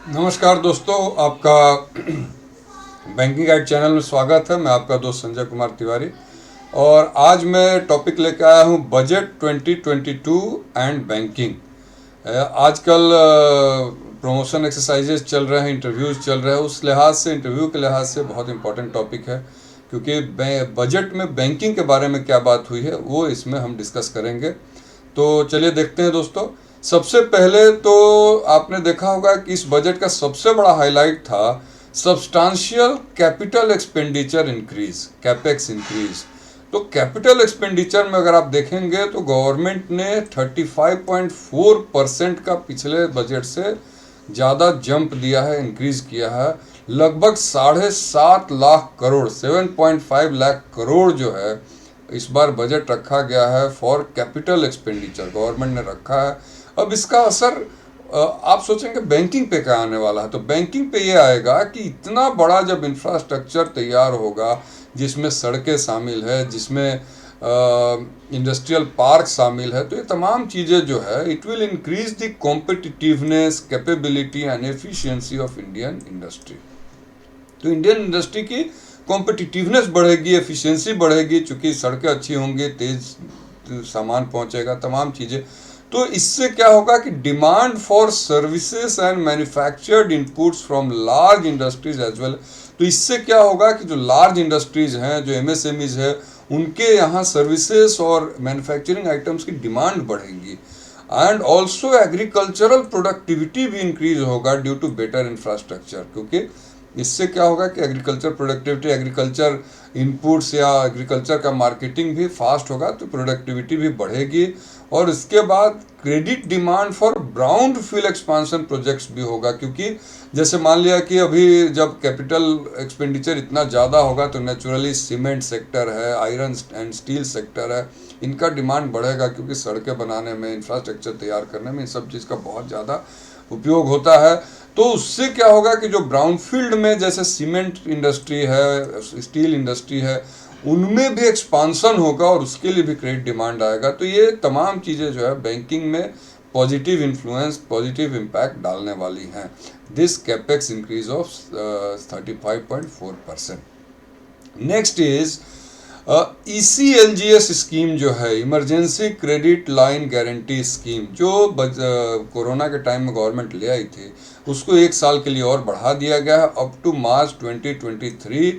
नमस्कार दोस्तों, आपका बैंकिंग गाइड चैनल में स्वागत है। मैं आपका दोस्त संजय कुमार तिवारी और आज मैं टॉपिक लेकर आया हूँ बजट 2022 एंड बैंकिंग। आजकल प्रमोशन एक्सरसाइजेज चल रहे हैं, इंटरव्यूज चल रहे हैं। उस लिहाज से, इंटरव्यू के लिहाज से बहुत इंपॉर्टेंट टॉपिक है, क्योंकि बजट में बैंकिंग के बारे में क्या बात हुई है वो इसमें हम डिस्कस करेंगे। तो चलिए देखते हैं दोस्तों। सबसे पहले तो आपने देखा होगा कि इस बजट का सबसे बड़ा हाईलाइट था substantial capital expenditure increase, capex increase. तो कैपिटल एक्सपेंडिचर में अगर आप देखेंगे तो गवर्नमेंट ने 35.4% का पिछले बजट से ज़्यादा जंप दिया है, इंक्रीज किया है। लगभग 7.5 लाख करोड़, 7.5 लाख करोड़ जो है इस बार बजट रखा गया है फॉर कैपिटल एक्सपेंडिचर, गवर्नमेंट ने रखा है। अब इसका असर आप सोचेंगे बैंकिंग पे क्या आने वाला है, तो बैंकिंग पे ये आएगा कि इतना बड़ा जब इंफ्रास्ट्रक्चर तैयार होगा, जिसमें सड़कें शामिल है, जिसमें इंडस्ट्रियल पार्क शामिल है, तो ये तमाम चीज़ें जो है it will increase the competitiveness, capability and efficiency of Indian industry. तो इंडियन इंडस्ट्री की कॉम्पिटिटिवनेस बढ़ेगी, एफिशिएंसी बढ़ेगी, चूंकि सड़कें अच्छी होंगी, तेज सामान पहुंचेगा, तमाम चीज़ें। तो इससे क्या होगा कि demand for services and manufactured inputs from large industries as well. तो इससे क्या होगा कि जो लार्ज इंडस्ट्रीज हैं, जो एमएसएमईज है, उनके यहाँ सर्विसेज और मैन्युफैक्चरिंग आइटम्स की डिमांड बढ़ेगी। एंड ऑल्सो एग्रीकल्चरल प्रोडक्टिविटी भी इंक्रीज होगा ड्यू टू बेटर इंफ्रास्ट्रक्चर, क्योंकि इससे क्या होगा कि एग्रीकल्चर प्रोडक्टिविटी, एग्रीकल्चर इनपुट्स या एग्रीकल्चर का मार्केटिंग भी फास्ट होगा, तो प्रोडक्टिविटी भी बढ़ेगी। और इसके बाद credit demand for brown field expansion projects भी होगा, क्योंकि जैसे मान लिया कि अभी जब कैपिटल एक्सपेंडिचर इतना ज़्यादा होगा तो नेचुरली सीमेंट सेक्टर है, आयरन एंड स्टील सेक्टर है, इनका डिमांड बढ़ेगा, क्योंकि सड़कें बनाने में, इंफ्रास्ट्रक्चर तैयार करने में इन सब चीज़ का बहुत ज़्यादा उपयोग होता है। तो उससे क्या होगा कि जो ब्राउनफील्ड में जैसे सीमेंट इंडस्ट्री है, स्टील इंडस्ट्री है, उनमें भी एक्सपांसन होगा और उसके लिए भी क्रेडिट डिमांड आएगा। तो ये तमाम चीज़ें जो है बैंकिंग में पॉजिटिव इन्फ्लुएंस, पॉजिटिव इम्पैक्ट डालने वाली हैं। This capex increase of 35.4%। Next is ECLGS scheme, जो है emergency credit line guarantee scheme, जो कोरोना के टाइम में गवर्नमेंट ले आई थी, उसको 1 साल के लिए और बढ़ा दिया गया है अप टू मार्च 2023।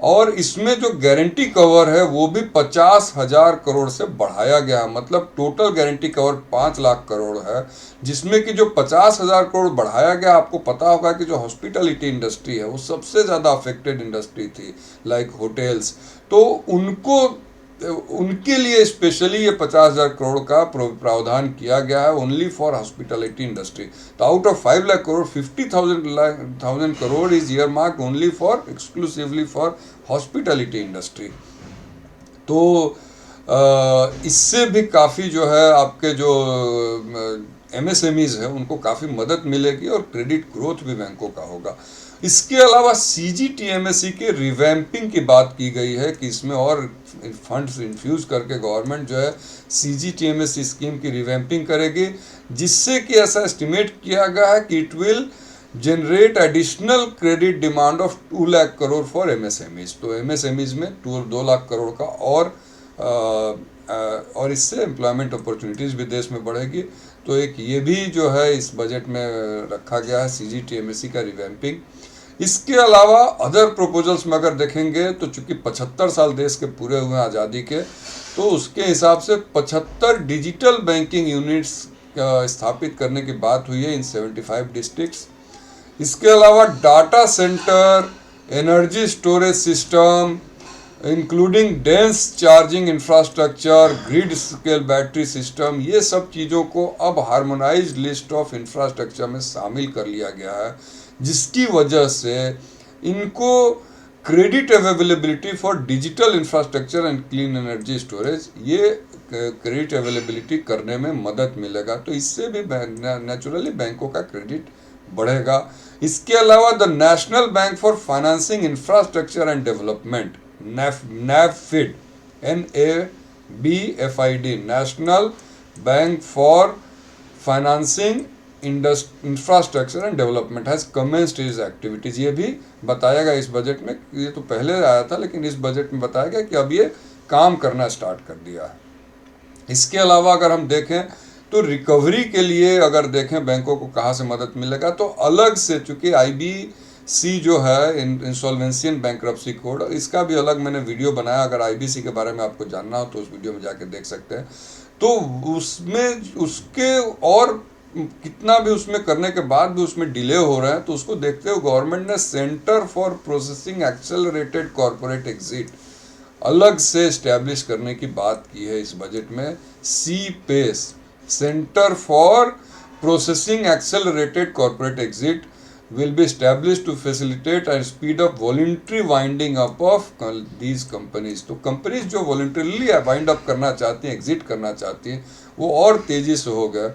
और इसमें जो गारंटी कवर है वो भी 50,000 करोड़ से बढ़ाया गया है। मतलब total guarantee cover 5 lakh crore है, जिसमें कि जो 50,000 करोड़ बढ़ाया गया, आपको पता होगा कि जो हॉस्पिटलिटी इंडस्ट्री है वो सबसे ज़्यादा अफेक्टेड इंडस्ट्री थी, लाइक होटल्स। तो उनके लिए स्पेशली ये 50,000 करोड़ का प्रावधान किया गया है, ओनली फॉर हॉस्पिटलिटी इंडस्ट्री। तो out of 5 lakh crore, 50,000 crore is year mark only for, exclusively for hospitality industry. तो इससे भी काफ़ी जो है आपके जो एमएसएमईज है उनको काफ़ी मदद मिलेगी और क्रेडिट ग्रोथ भी बैंकों का होगा। इसके अलावा CGTMSE के रिवैम्पिंग की बात की गई है कि इसमें और फंड्स इन्फ्यूज करके गवर्नमेंट जो है CGTMSE स्कीम की रिवैम्पिंग करेगी, जिससे कि ऐसा एस्टिमेट किया गया है कि it will generate additional credit demand of 2 lakh crore for MSMEs. तो एमएसएमईज में 2 लाख करोड़ का और इससे एम्प्लॉयमेंट अपॉर्चुनिटीज़ भी देश में बढ़ेगी। तो एक ये भी जो है इस बजट में रखा गया है, CGTMSE का रिवैम्पिंग। इसके अलावा अदर प्रपोजल्स में अगर देखेंगे तो चूंकि 75 साल देश के पूरे हुए आज़ादी के, तो उसके हिसाब से 75 डिजिटल बैंकिंग यूनिट्स स्थापित करने की बात हुई है इन 75 डिस्ट्रिक्ट्स। इसके अलावा data centre, energy storage system, including dense charging infrastructure, grid scale battery system, ये सब चीज़ों को अब हार्मोनाइज्ड लिस्ट ऑफ इंफ्रास्ट्रक्चर में शामिल कर लिया गया है, जिसकी वजह से इनको credit availability for digital infrastructure and clean energy storage, ये क्रेडिट अवेलेबिलिटी करने में मदद मिलेगा। तो इससे भी नेचुरली बैंकों का क्रेडिट बढ़ेगा। इसके अलावा the national bank for financing infrastructure and development, NABFID, NABFID, national bank for financing infrastructure and development has commenced his activities. ये भी बताया गया इस बजट में, ये तो पहले आया था लेकिन इस बजट में बताया गया कि अब ये काम करना स्टार्ट कर दिया है। इसके अलावा अगर हम देखें तो रिकवरी के लिए अगर देखें बैंकों को कहाँ से मदद मिलेगा, तो अलग से, चूंकि आईबीसी जो है इंसॉल्वेंसी एंड बैंक्रप्सी कोड, इसका भी अलग मैंने वीडियो बनाया। अगर आईबीसी के बारे में आपको जानना हो तो उस वीडियो में जाके देख सकते हैं। तो उसमें उसके और कितना भी उसमें करने के बाद भी उसमें डिले हो रहे हैं, तो उसको देखते हुए गवर्नमेंट ने centre for processing accelerated corporate exit अलग से इस्टेब्लिश करने की बात की है इस बजट में। C pace, centre for processing accelerated corporate exit will be established to facilitate and speed up voluntary winding up of these companies। तो कंपनीज जो वॉलंटरीली वाइंड अप करना चाहती हैं, एग्जिट करना चाहती हैं, वो और तेज़ी से हो गया।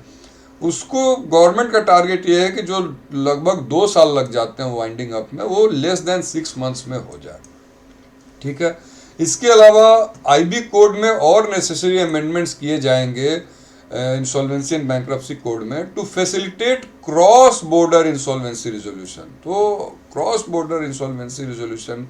उसको गवर्नमेंट का टारगेट ये है कि जो लगभग 2 साल लग जाते हैं वाइंडिंग अप में, वो लेस देन 6 मंथ्स में हो जाए। ठीक है। इसके अलावा आईबी कोड में और नेसेसरी अमेंडमेंट्स किए जाएंगे इंसॉल्वेंसी एंड बैंक्रप्सी कोड में, to facilitate cross border insolvency resolution. तो क्रॉस बॉर्डर इंसॉल्वेंसी रिजोल्यूशन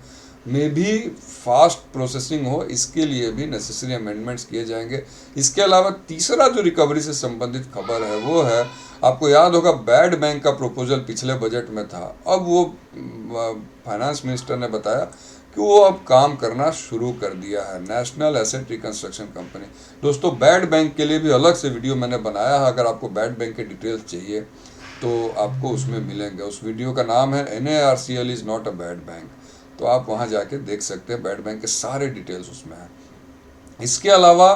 में भी फास्ट प्रोसेसिंग हो, इसके लिए भी नेसेसरी अमेंडमेंट्स किए जाएंगे। इसके अलावा तीसरा जो रिकवरी से संबंधित खबर है वो है, आपको याद होगा बैड बैंक का प्रपोजल पिछले बजट में था। अब वो फाइनेंस मिनिस्टर ने बताया कि वो अब काम करना शुरू कर दिया है, नेशनल एसेट रिकंस्ट्रक्शन कंपनी। दोस्तों, बैड बैंक के लिए भी अलग से वीडियो मैंने बनाया है, अगर आपको बैड बैंक के डिटेल्स चाहिए तो आपको उसमें मिलेंगे। उस वीडियो का नाम है NARCL is not a bad bank, तो आप वहाँ जाके देख सकते हैं, बैड बैंक के सारे डिटेल्स उसमें हैं। इसके अलावा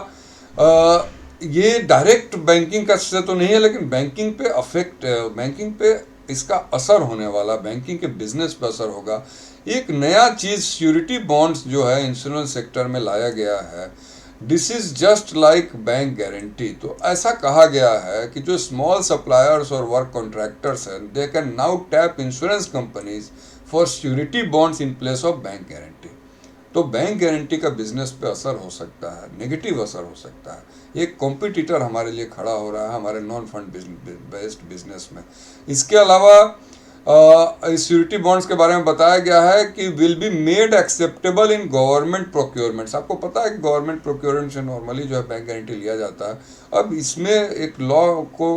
ये डायरेक्ट बैंकिंग का से तो नहीं है, लेकिन बैंकिंग पे अफेक्ट, बैंकिंग पे इसका असर होने वाला, बैंकिंग के बिजनेस पे असर होगा। एक नया चीज़ श्योरिटी बॉन्ड्स जो है इंश्योरेंस सेक्टर में लाया गया है। This is just like bank guarantee. तो ऐसा कहा गया है कि जो स्मॉल सप्लायर्स और वर्क कॉन्ट्रैक्टर्स हैं, they can now tap insurance companies for surety bonds in place of bank guarantee. तो बैंक गारंटी का बिजनेस पे असर हो सकता है, नेगेटिव असर हो सकता है। एक कॉम्पिटिटर हमारे लिए खड़ा हो रहा है हमारे नॉन फंड बेस्ड बिजनेस में। इसके अलावा सिक्योरिटी बॉन्ड्स के बारे में बताया गया है कि will be made acceptable in government procurements. आपको पता है कि गवर्नमेंट प्रोक्योरमेंट से नॉर्मली जो है बैंक गारंटी लिया जाता है। अब इसमें एक लॉ को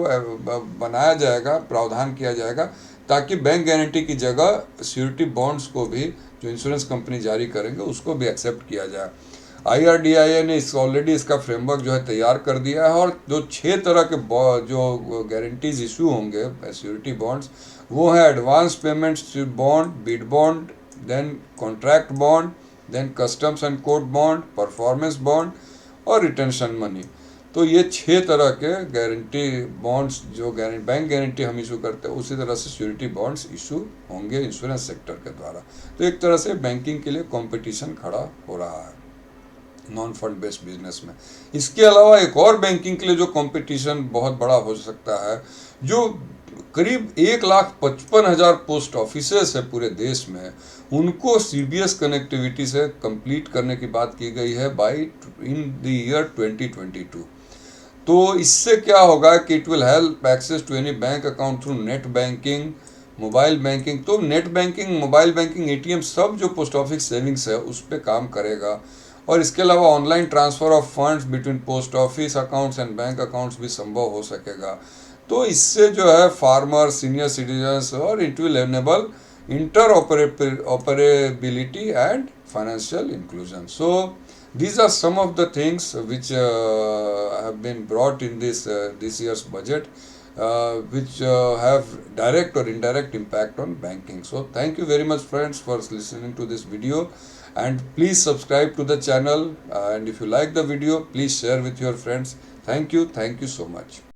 बनाया जाएगा, प्रावधान किया जाएगा, ताकि बैंक गारंटी की जगह सिक्योरिटी बॉन्ड्स को भी जो इंश्योरेंस कंपनी जारी करेंगे उसको भी एक्सेप्ट किया जाए। IRDAI ने ऑलरेडी इसका फ्रेमवर्क जो है तैयार कर दिया है, और जो 6 तरह के जो गारंटीज इशू होंगे सिक्योरिटी बॉन्ड्स, वो है advance payment bond, bid bond, then contract bond, then customs and court bond, performance bond और रिटेंशन मनी। तो ये 6 तरह के गारंटी बॉन्ड्स जो बैंक गारंटी हम इशू करते हैं, उसी तरह से सिक्योरिटी बॉन्ड्स इशू होंगे इंश्योरेंस सेक्टर के द्वारा। तो एक तरह से बैंकिंग के लिए कंपटीशन खड़ा हो रहा है नॉन फंड बेस्ड बिजनेस में। इसके अलावा एक और बैंकिंग के लिए जो कंपटीशन बहुत बड़ा हो सकता है, जो करीब 1,55,000 पोस्ट ऑफिसेस है पूरे देश में, उनको CBS कनेक्टिविटी से कंप्लीट करने की बात की गई है इन द ईयर 2022। तो इससे क्या होगा कि it will help access to any bank account through net banking, mobile banking. तो net banking, mobile banking, ATM सब जो पोस्ट ऑफिस सेविंग्स है उस पर काम करेगा। और इसके अलावा online transfer of funds between post office accounts and bank accounts भी संभव हो सकेगा। तो इससे जो है फार्मर, सीनियर सिटीजन्स, और it will enable inter operability and financial inclusion. So these are some of the things which have been brought in this year's budget, which have direct or indirect impact on banking. So thank you very much friends for listening to this video, and please subscribe to the channel, and if you like the video please share with your friends. Thank you so much.